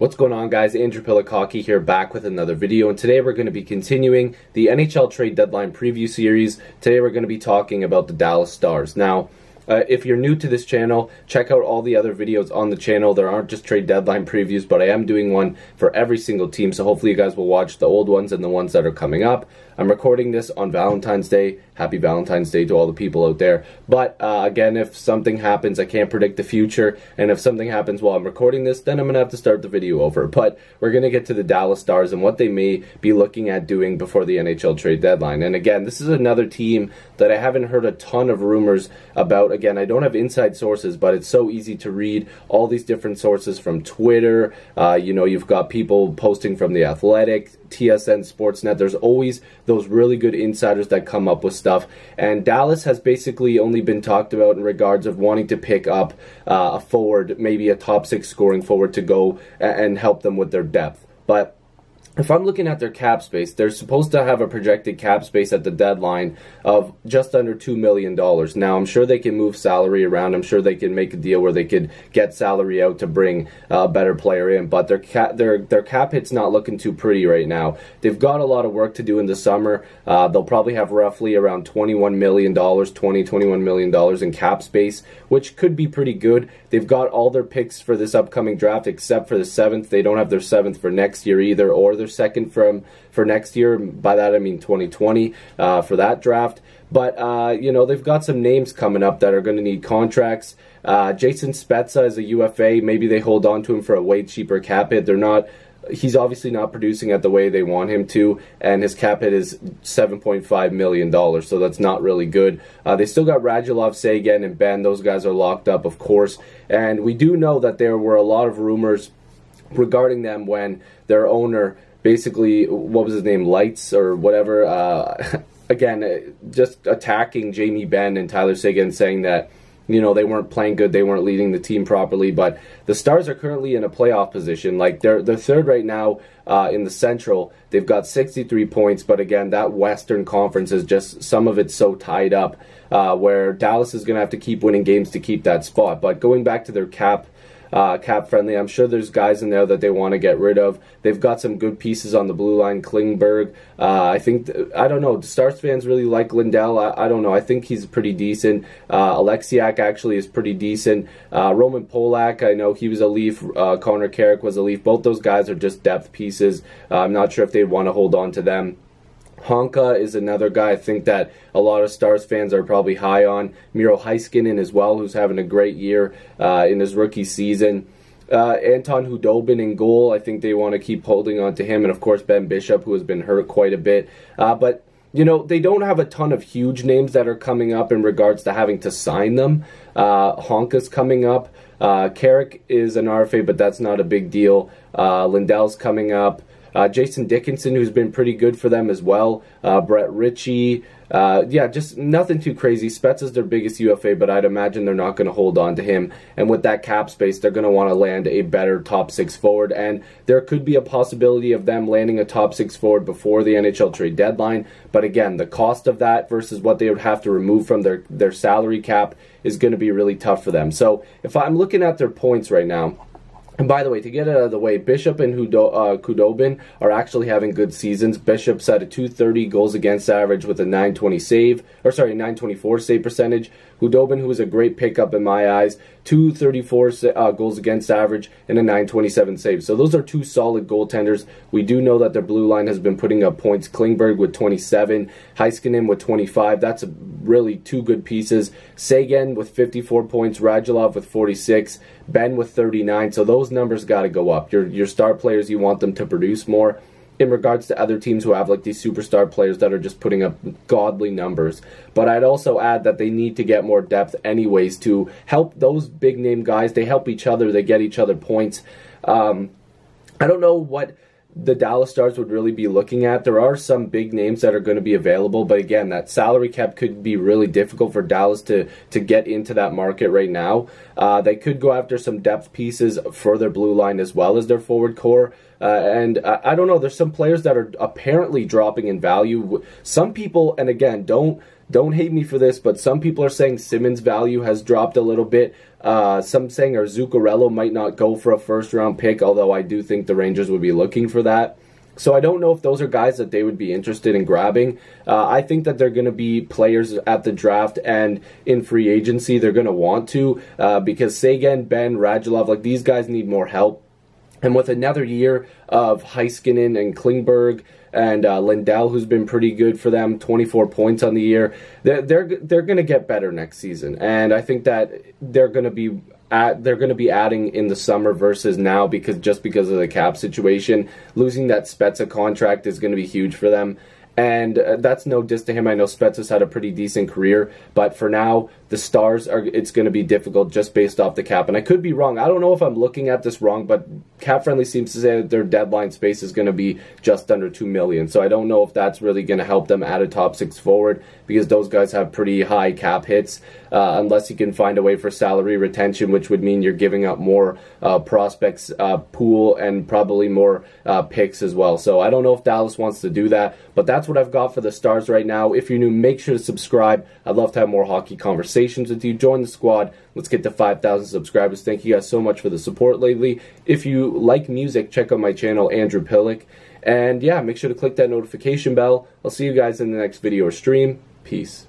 What's going on, guys? Andrew Piluk here, back with another video, and today we're going to be continuing the NHL trade deadline preview series. Today we're going to be talking about the Dallas Stars. Now, if you're new to this channel, check out all the other videos on the channel. There aren't just trade deadline previews, but I am doing one for every single team, so hopefully you guys will watch the old ones and the ones that are coming up. I'm recording this on Valentine's Day. Happy Valentine's Day to all the people out there. But again, if something happens, I can't predict the future, and if something happens while I'm recording this, then I'm going to have to start the video over. But we're going to get to the Dallas Stars and what they may be looking at doing before the NHL trade deadline. And again, this is another team that I haven't heard a ton of rumors about. Again, I don't have inside sources, but it's so easy to read all these different sources from Twitter. You've got people posting from The Athletic, TSN, Sportsnet. There's always those really good insiders that come up with stuff. And Dallas has basically only been talked about in regards of wanting to pick up a forward, maybe a top 6 scoring forward to go and help them with their depth. But if I'm looking at their cap space, they're supposed to have a projected cap space at the deadline of just under $2 million. Now, I'm sure they can move salary around. I'm sure they can make a deal where they could get salary out to bring a better player in. But their cap hit's not looking too pretty right now. They've got a lot of work to do in the summer. They'll probably have roughly around $21 million, $21 million in cap space, which could be pretty good. They've got all their picks for this upcoming draft except for the 7th. They don't have their 7th for next year either, or their 2nd for next year. By that I mean 2020 for that draft. But they've got some names coming up that are going to need contracts. Jason Spezza is a UFA. Maybe they hold on to him for a way cheaper cap hit. He's obviously not producing at the way they want him to, and his cap hit is $7.5 million, so that's not really good. They still got Radulov, Seguin, and Ben. Those guys are locked up, of course. And we do know that there were a lot of rumors regarding them when their owner, basically, what was his name, Lights or whatever, again, just attacking Jamie Benn and Tyler Seguin, saying that they weren't playing good, they weren't leading the team properly. But the Stars are currently in a playoff position. Like, they're third right now in the Central. They've got 63 points, but again, that Western Conference is just, some of it's so tied up, where Dallas is going to have to keep winning games to keep that spot. But going back to their cap friendly, I'm sure there's guys in there that they want to get rid of. They've got some good pieces on the blue line. Klingberg, I don't know, Stars fans really like Lindell. I don't know, I think he's pretty decent. Alexiak actually is pretty decent. Roman Polak, I know he was a Leaf. Connor Carrick was a Leaf. Both those guys are just depth pieces. I'm not sure if they'd want to hold on to them. Honka is another guy I think that a lot of Stars fans are probably high on. Miro Heiskanen as well, who's having a great year in his rookie season. Anton Hudobin in goal, I think they want to keep holding on to him. And of course Ben Bishop, who has been hurt quite a bit. But they don't have a ton of huge names that are coming up in regards to having to sign them. Honka's coming up. Carrick is an RFA, but that's not a big deal. Lindell's coming up. Jason Dickinson, who's been pretty good for them as well. Brett Ritchie. Just nothing too crazy. Spezza's their biggest UFA, but I'd imagine they're not going to hold on to him. And with that cap space, they're going to want to land a better top 6 forward. And there could be a possibility of them landing a top 6 forward before the NHL trade deadline. But again, the cost of that versus what they would have to remove from their salary cap is going to be really tough for them. So if I'm looking at their points right now, and by the way, to get it out of the way, Bishop and Khudobin are actually having good seasons. Bishop's at a .230 goals against average with a .924 save percentage. Khudobin, who is a great pickup in my eyes, .234 goals against average and a .927 save. So those are two solid goaltenders. We do know that their blue line has been putting up points. Klingberg with 27, Heiskanen with 25. That's really two good pieces. Seguin with 54 points, Radulov with 46, Ben with 39. So those numbers got to go up. Your star players, you want them to produce more. In regards to other teams who have like these superstar players that are just putting up godly numbers. But I'd also add that they need to get more depth anyways to help those big name guys. They help each other. They get each other points. I don't know what the Dallas Stars would really be looking at. There are some big names that are going to be available, but again, that salary cap could be really difficult for Dallas to get into that market right now. They could go after some depth pieces for their blue line as well as their forward core. And I don't know, there's some players that are apparently dropping in value. Some people, and again, don't don't hate me for this, but some people are saying Simmons' value has dropped a little bit. Some saying our Zuccarello might not go for a first-round pick, although I do think the Rangers would be looking for that. So I don't know if those are guys that they would be interested in grabbing. I think that they're going to be players at the draft and in free agency. They're going to want to because Sagan, Ben, Radulov, like these guys need more help. And with another year of Heiskanen and Klingberg and Lindell, who's been pretty good for them, 24 points on the year, they're going to get better next season. And I think that they're going to be adding in the summer versus now because of the cap situation. Losing that Spezza contract is going to be huge for them. And that's no diss to him. I know Spezza's had a pretty decent career, but for now, the Stars it's going to be difficult just based off the cap. And I could be wrong. I don't know if I'm looking at this wrong, but Cap Friendly seems to say that their deadline space is going to be just under $2 million. So I don't know if that's really going to help them add a top six forward because those guys have pretty high cap hits unless you can find a way for salary retention, which would mean you're giving up more prospects pool and probably more picks as well. So I don't know if Dallas wants to do that, but that's what I've got for the Stars right now. If you're new, make sure to subscribe. I'd love to have more hockey conversations with you. Join the squad. Let's get to 5,000 subscribers. Thank you guys so much for the support lately. If you like music, check out my channel, Andrew Piluk. And yeah, make sure to click that notification bell. I'll see you guys in the next video or stream. Peace.